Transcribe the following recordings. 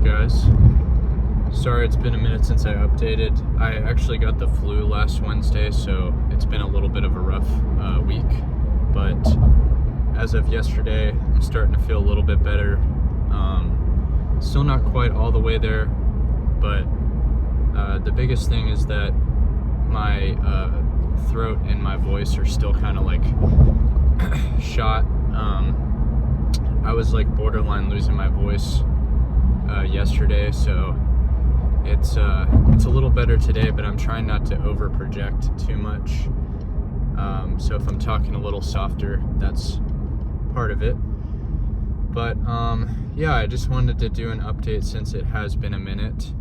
guys. Sorry it's been a minute since I updated. I actually got the flu last Wednesday, so it's been a little bit of a rough week. But as of yesterday, I'm starting to feel a little bit better. Still not quite all the way there, but the biggest thing is that my throat and my voice are still kind of like shot. I was like borderline losing my voice yesterday, so it's a little better today, but I'm trying not to over project too much. So if I'm talking a little softer, that's part of it. But yeah, I just wanted to do an update since it has been a minute.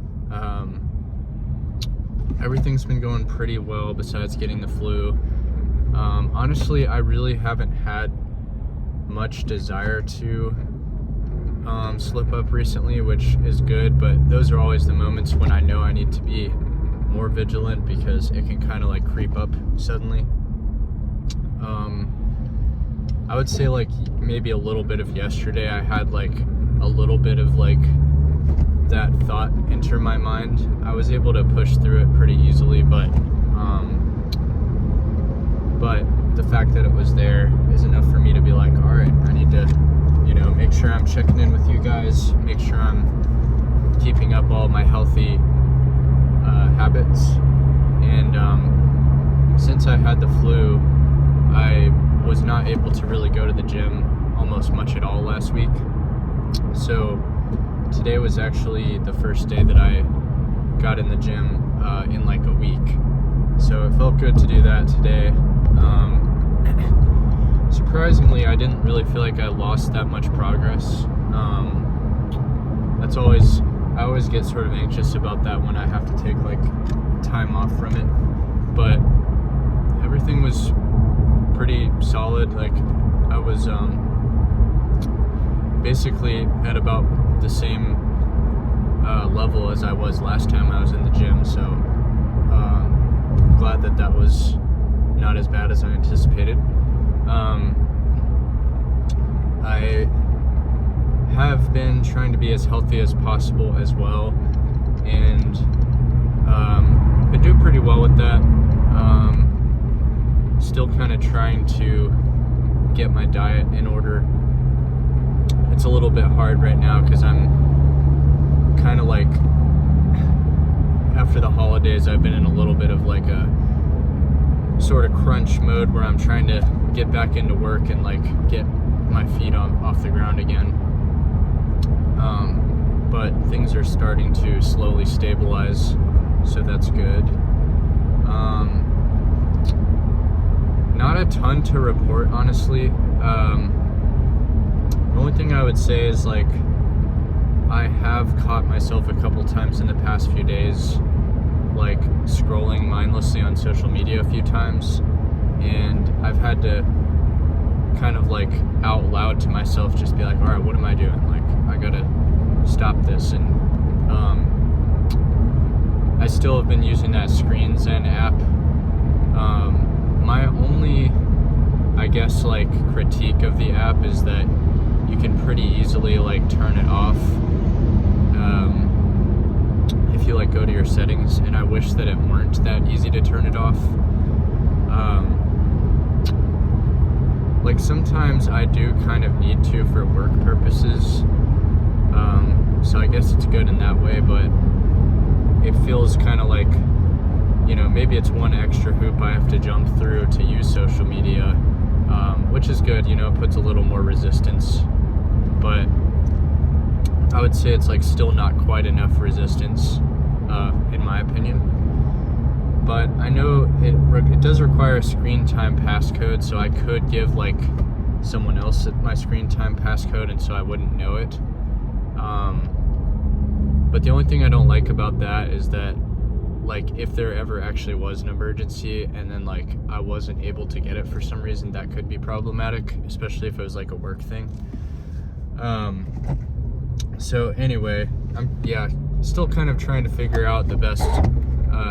Everything's been going pretty well besides getting the flu. Honestly, I really haven't had much desire to slip up recently, which is good, but those are always the moments when I know I need to be more vigilant because it can kind of like creep up suddenly. I would say like maybe a little bit of yesterday I had like a little bit of like that thought enter my mind. I was able to push through it pretty easily, but the fact that it was there is enough for me to be like, all right, I need to, make sure I'm checking in with you guys, make sure I'm keeping up all my healthy habits. And since I had the flu, I was not able to really go to the gym almost much at all last week. So today was actually the first day that I got in the gym in like a week. So it felt good to do that today. Surprisingly, I didn't really feel like I lost that much progress. I always get sort of anxious about that when I have to take like time off from it. But everything was pretty solid. Like I was basically at about the same level as I was last time I was in the gym. So glad that was not as bad as I anticipated. I have been trying to be as healthy as possible as well, and been doing pretty well with that. Still kind of trying to get my diet in order. It's a little bit hard right now because I'm kind of like, after the holidays, I've been in a little bit of like a sort of crunch mode where I'm trying to get back into work and like get my feet off the ground again. But things are starting to slowly stabilize, so that's good. Not a ton to report, honestly. The only thing I would say is like I have caught myself a couple times in the past few days like scrolling mindlessly on social media a few times, and I've had to kind of like out loud to myself just be like, all right, what am I doing? Like I gotta stop this. And I still have been using that Screen Zen app. My only, I guess, like critique of the app is that you can pretty easily like turn it off if you like go to your settings, and I wish that it weren't that easy to turn it off. Like sometimes I do kind of need to for work purposes, so I guess it's good in that way, but it feels kind of like, maybe it's one extra hoop I have to jump through to use social media, which is good, it puts a little more resistance, but I would say it's like still not quite enough resistance, in my opinion. But I know it does require a screen time passcode, so I could give like someone else my screen time passcode, and so I wouldn't know it. But the only thing I don't like about that is that like if there ever actually was an emergency and then like I wasn't able to get it for some reason, that could be problematic, especially if it was like a work thing. So anyway, I'm still kind of trying to figure out the best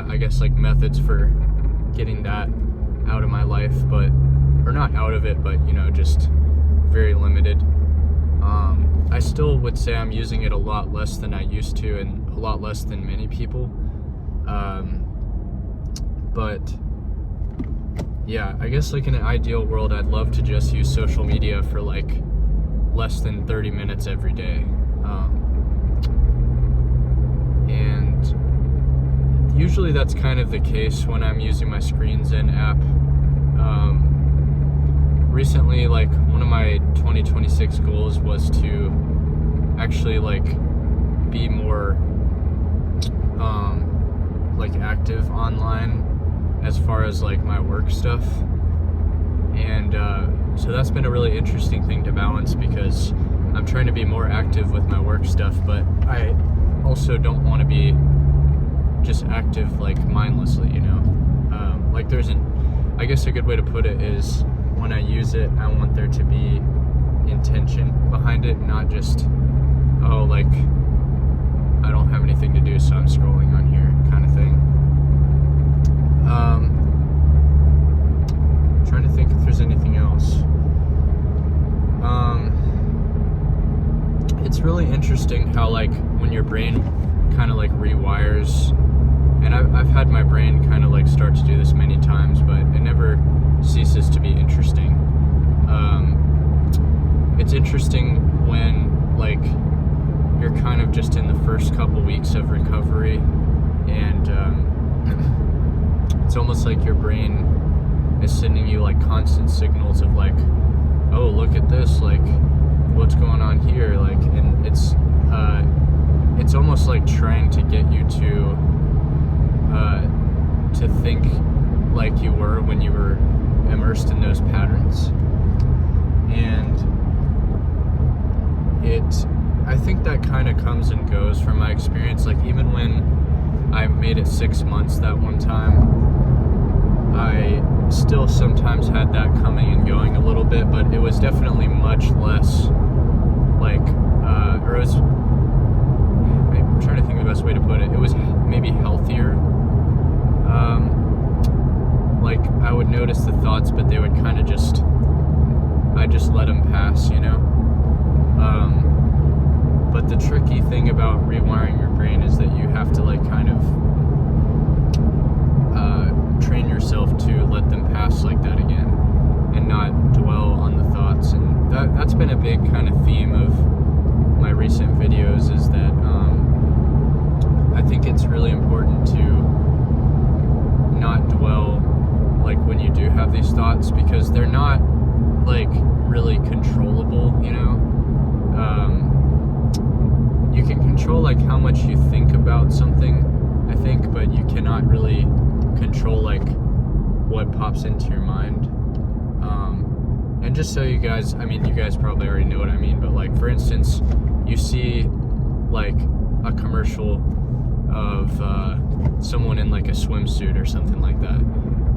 I guess like methods for getting that out of my life, or not out of it, but just very limited. I still would say I'm using it a lot less than I used to, and a lot less than many people. But yeah, I guess like in an ideal world, I'd love to just use social media for like less than 30 minutes every day. And usually that's kind of the case when I'm using my ScreenZen app. Recently, like one of my 2026 goals was to actually like be more like active online as far as like my work stuff. And so that's been a really interesting thing to balance, because I'm trying to be more active with my work stuff, but I also don't want to be just active like mindlessly, you know. Like I guess a good way to put it is, when I use it, I want there to be intention behind it, not just, oh, like I don't have anything to do, so I'm scrolling on here kind of thing. Trying to think if there's anything else. It's really interesting how like when your brain kind of like rewires, and I've had my brain kind of like start to do this many times, but it never ceases to be interesting. It's interesting when like you're kind of just in the first couple weeks of recovery, and it's almost like your brain is sending you like constant signals of like, oh, look at this, like what's going on here, like, and it's almost like trying to get you to think like you were when you were immersed in those patterns. And I think that kind of comes and goes from my experience. Like even when I made it 6 months that one time, I still sometimes had that coming and going a little bit, but it was definitely much less like, or it was, I'm trying to think of the best way to put it. It was maybe healthier. Like I would notice the thoughts, but they would kind of I just let them pass, you know? But the tricky thing about rewiring your brain is that you have to like kind of train yourself to let them pass like that again, and not dwell on the thoughts. And that's been a big kind of theme of my recent videos, is that I think it's really important to not dwell like when you do have these thoughts, because they're not like really controllable, you know. You can control like how much you think about something, I think, but you cannot really control like what pops into your mind. And just so you guys, I mean, you guys probably already know what I mean, but like for instance, you see like a commercial of someone in like a swimsuit or something like that,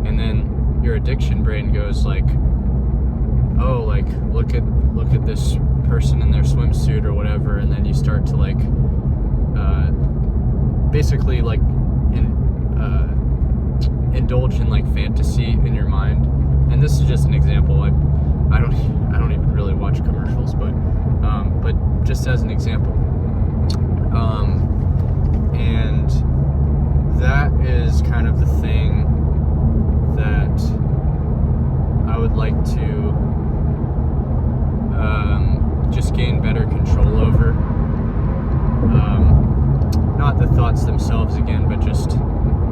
and then your addiction brain goes like, oh, like look at this person in their swimsuit or whatever, and then you start to like basically like indulge in like fantasy in your mind. And this is just an example. I don't even really watch commercials, but just as an example. And that is kind of the thing that I would like to just gain better control over. Not the thoughts themselves again, but just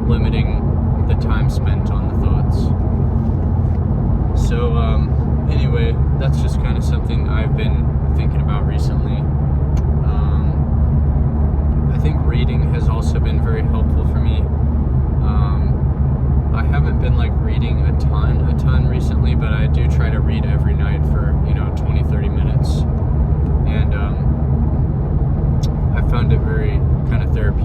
limiting the time spent on the thoughts. So anyway, that's just kind of something I've been thinking about recently. I think reading has also been very helpful for me. I haven't been like reading a ton recently, but I do try to read every night for 20-30 minutes, and I found it very kind of therapeutic.